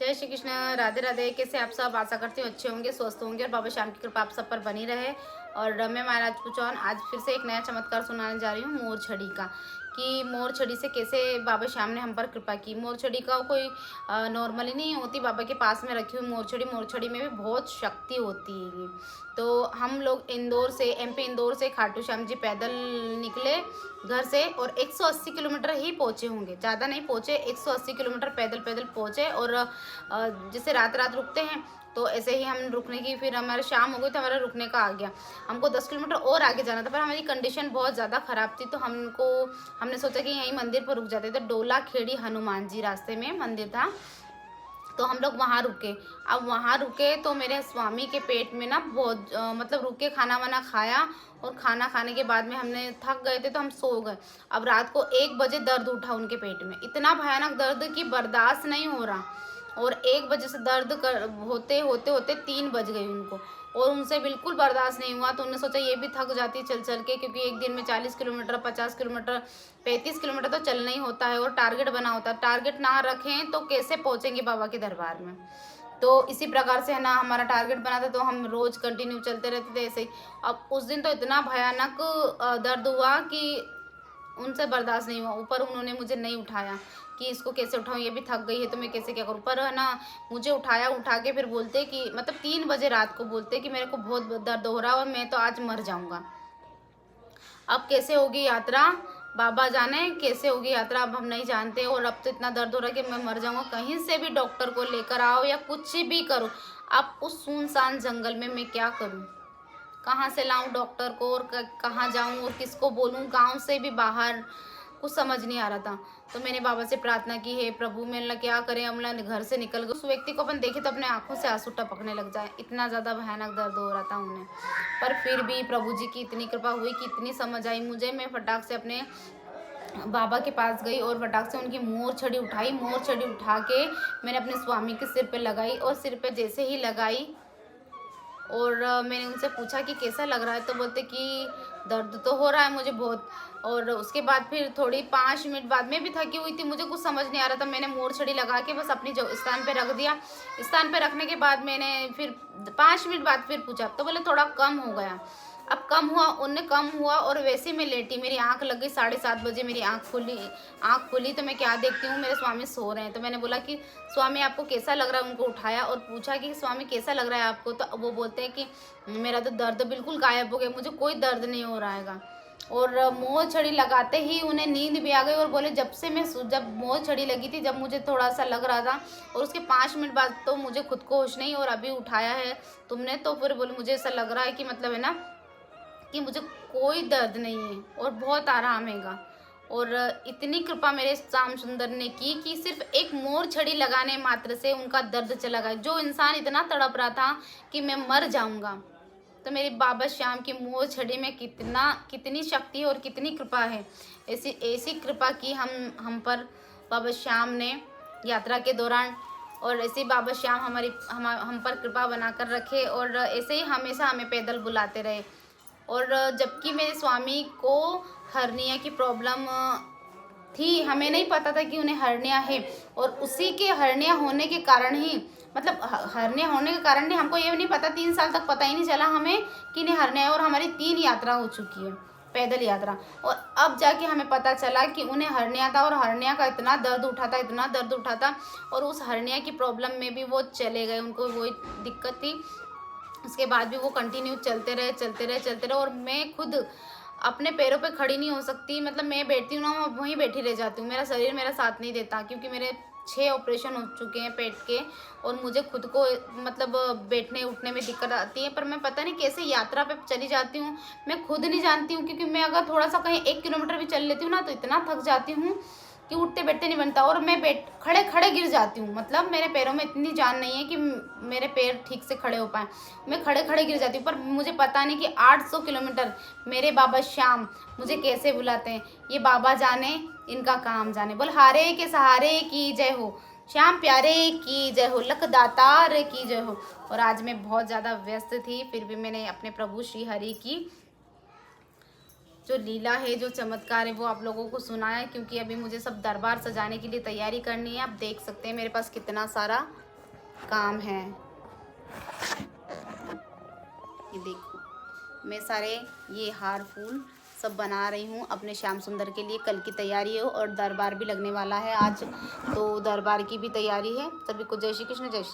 जय श्री कृष्ण, राधे राधे। कैसे आप सब? आशा करती हूँ अच्छे होंगे, स्वस्थ होंगे और बाबा श्याम की कृपा आप सब पर बनी रहे। और मैं महाराज चौहान आज फिर से एक नया चमत्कार सुनाने जा रही हूँ मोर छड़ी का, कि मोर छड़ी से कैसे बाबा श्याम ने हम पर कृपा की। मोर छड़ी का कोई नॉर्मली नहीं होती, बाबा के पास में रखी हुई मोर छड़ी में भी बहुत शक्ति होती है। तो हम लोग इंदौर से, एमपी इंदौर से खाटू श्याम जी पैदल निकले घर से और 180 किलोमीटर ही पहुँचे होंगे, ज़्यादा नहीं पहुँचे, 180 किलोमीटर पैदल पैदल पहुँचे। और जैसे रात रात रुकते हैं तो ऐसे ही हम रुकने की, फिर हमारे शाम हो गई तो हमारा रुकने का आ गया। हमको 10 किलोमीटर और आगे जाना था, पर हमारी कंडीशन बहुत ज़्यादा ख़राब थी, तो हमने सोचा कि यहीं मंदिर पर रुक जाते। तो डोला खेड़ी हनुमान जी रास्ते में मंदिर था, तो हम लोग वहाँ रुके। अब वहाँ रुके तो मेरे स्वामी के पेट में ना बहुत मतलब रुक के खाना वाना खाया, और खाना खाने के बाद में हमने थक गए थे तो हम सो गए। अब रात को 1 बजे दर्द उठा उनके पेट में, इतना भयानक दर्द कि बर्दाश्त नहीं हो रहा। और 1 बजे से दर्द होते होते होते 3 बज गई उनको, और उनसे बिल्कुल बर्दाश्त नहीं हुआ। तो उन्होंने सोचा ये भी थक जाती है चल चल के, क्योंकि एक दिन में 40 किलोमीटर, 50 किलोमीटर, 35 किलोमीटर तो चलना ही होता है, और टारगेट बना होता है। टारगेट ना रखें तो कैसे पहुँचेंगे बाबा के दरबार में। तो इसी प्रकार से है ना, हमारा टारगेट बना था, तो हम रोज़ कंटिन्यू चलते रहते थे ऐसे ही। अब उस दिन तो इतना भयानक दर्द हुआ कि उनसे बर्दाश्त नहीं हुआ। ऊपर उन्होंने मुझे नहीं उठाया कि इसको कैसे उठाऊं, ये भी थक गई है तो मैं कैसे क्या करूं। पर है ना, मुझे उठाया, उठा के फिर बोलते कि मतलब 3 बजे रात को बोलते कि मेरे को बहुत दर्द हो रहा है और मैं तो आज मर जाऊंगा। अब कैसे होगी यात्रा, बाबा जाने कैसे होगी यात्रा, अब हम नहीं जानते। और अब तो इतना दर्द हो रहा है कि मैं मर जाऊंगा। कहीं से भी डॉक्टर को लेकर आओ या कुछ भी करो। अब उस सुनसान जंगल में मैं क्या करूं, कहाँ से लाऊं डॉक्टर को, और कहाँ जाऊं और किसको बोलूं, गांव से भी बाहर, कुछ समझ नहीं आ रहा था। तो मैंने बाबा से प्रार्थना की, है प्रभु मेरा क्या करें, हम घर से निकल गए। उस व्यक्ति को अपन देखे तो अपने आंखों से आंसू टपकने लग जाए, इतना ज़्यादा भयानक दर्द हो रहा था उन्हें। पर फिर भी प्रभु जी की इतनी कृपा हुई कि इतनी समझ आई मुझे। मैं फटाक से अपने बाबा के पास गई और फटाक से उनकी मोर छड़ी उठाई। मोर छड़ी उठा के मैंने अपने स्वामी के सिर पे लगाई, और सिर पे जैसे ही लगाई और मैंने उनसे पूछा कि कैसा लग रहा है, तो बोलते कि दर्द तो हो रहा है मुझे बहुत। और उसके बाद फिर थोड़ी 5 मिनट बाद में भी थकी हुई थी, मुझे कुछ समझ नहीं आ रहा था। मैंने मोर छड़ी लगा के बस अपनी जो स्थान पे रख दिया। स्थान पे रखने के बाद मैंने फिर 5 मिनट बाद फिर पूछा, तो बोले थोड़ा कम हो गया। अब कम हुआ, उनने कम हुआ, और वैसे ही मैं लेटी, मेरी आंख लग गई। 7:30 बजे मेरी आंख खुली तो मैं क्या देखती हूँ, मेरे स्वामी सो रहे हैं। तो मैंने बोला कि स्वामी आपको कैसा लग रहा है, उनको उठाया और पूछा कि स्वामी कैसा लग रहा है आपको। तो वो बोलते हैं कि मेरा तो दर्द बिल्कुल गायब हो गया, मुझे कोई दर्द नहीं हो रहा है। और मोर छड़ी लगाते ही उन्हें नींद भी आ गई, और बोले जब मोर छड़ी लगी थी, जब मुझे थोड़ा सा लग रहा था, और उसके 5 मिनट बाद तो मुझे खुद को होश नहीं, और अभी उठाया है तुमने। तो फिर बोले मुझे ऐसा लग रहा है कि मतलब है ना, कि मुझे कोई दर्द नहीं है और बहुत आराम हैगा। और इतनी कृपा मेरे श्याम सुंदर ने की कि सिर्फ एक मोर छड़ी लगाने मात्र से उनका दर्द चला गया। जो इंसान इतना तड़प रहा था कि मैं मर जाऊंगा, तो मेरे बाबा श्याम की मोर छड़ी में कितनी शक्ति है और कितनी कृपा है। ऐसी ऐसी कृपा की हम पर बाबा श्याम ने यात्रा के दौरान। और ऐसे ही बाबा श्याम हम पर कृपा बनाकर रखे, और ऐसे ही हमेशा हमें पैदल बुलाते रहे। और जबकि मेरे स्वामी को हर्निया की प्रॉब्लम थी, हमें नहीं पता था कि उन्हें हर्निया है। और उसी के हर्निया होने के कारण ही, मतलब हर्निया होने के कारण नहीं, हमको ये नहीं पता, 3 साल तक पता ही नहीं चला हमें कि इन्हें हर्निया है। और हमारी 3 यात्रा हो चुकी है, पैदल यात्रा, और अब जाके हमें पता चला कि उन्हें हर्निया था। और हर्निया का इतना दर्द उठा था, इतना दर्द उठा था, और उस हर्निया की प्रॉब्लम में भी वो चले गए, उनको वही दिक्कत थी। उसके बाद भी वो कंटिन्यू चलते रहे। और मैं खुद अपने पैरों पे खड़ी नहीं हो सकती, मतलब मैं बैठती हूँ ना, मैं वहीं बैठी रह जाती हूँ, मेरा शरीर मेरा साथ नहीं देता, क्योंकि मेरे 6 ऑपरेशन हो चुके हैं पेट के। और मुझे खुद को मतलब बैठने उठने में दिक्कत आती है, पर मैं पता नहीं कैसे यात्रा पे चली जाती हूँ, मैं खुद नहीं जानती हूँ। क्योंकि मैं अगर थोड़ा सा कहीं 1 किलोमीटर भी चल लेती हूँ ना, तो इतना थक जाती हूँ कि उठते बैठते नहीं बनता, और मैं खड़े खड़े गिर जाती हूँ। मतलब मेरे पैरों में इतनी जान नहीं है कि मेरे पैर ठीक से खड़े हो पाए, मैं खड़े खड़े गिर जाती हूँ। पर मुझे पता नहीं कि 800 किलोमीटर मेरे बाबा श्याम मुझे कैसे बुलाते हैं, ये बाबा जाने, इनका काम जाने। बोल हारे के सहारे की जय हो, श्याम प्यारे की जय हो, लख दातार की जय हो। और आज मैं बहुत ज़्यादा व्यस्त थी, फिर भी मैंने अपने प्रभु श्री हरि की जो लीला है, जो चमत्कार है, वो आप लोगों को सुनाया। क्योंकि अभी मुझे सब दरबार सजाने के लिए तैयारी करनी है। आप देख सकते हैं मेरे पास कितना सारा काम है। ये देखो मैं सारे ये हार फूल सब बना रही हूँ अपने श्याम सुंदर के लिए। कल की तैयारी है और दरबार भी लगने वाला है आज, तो दरबार की भी तैयारी है। सभी को जय श्री कृष्ण, जय श्री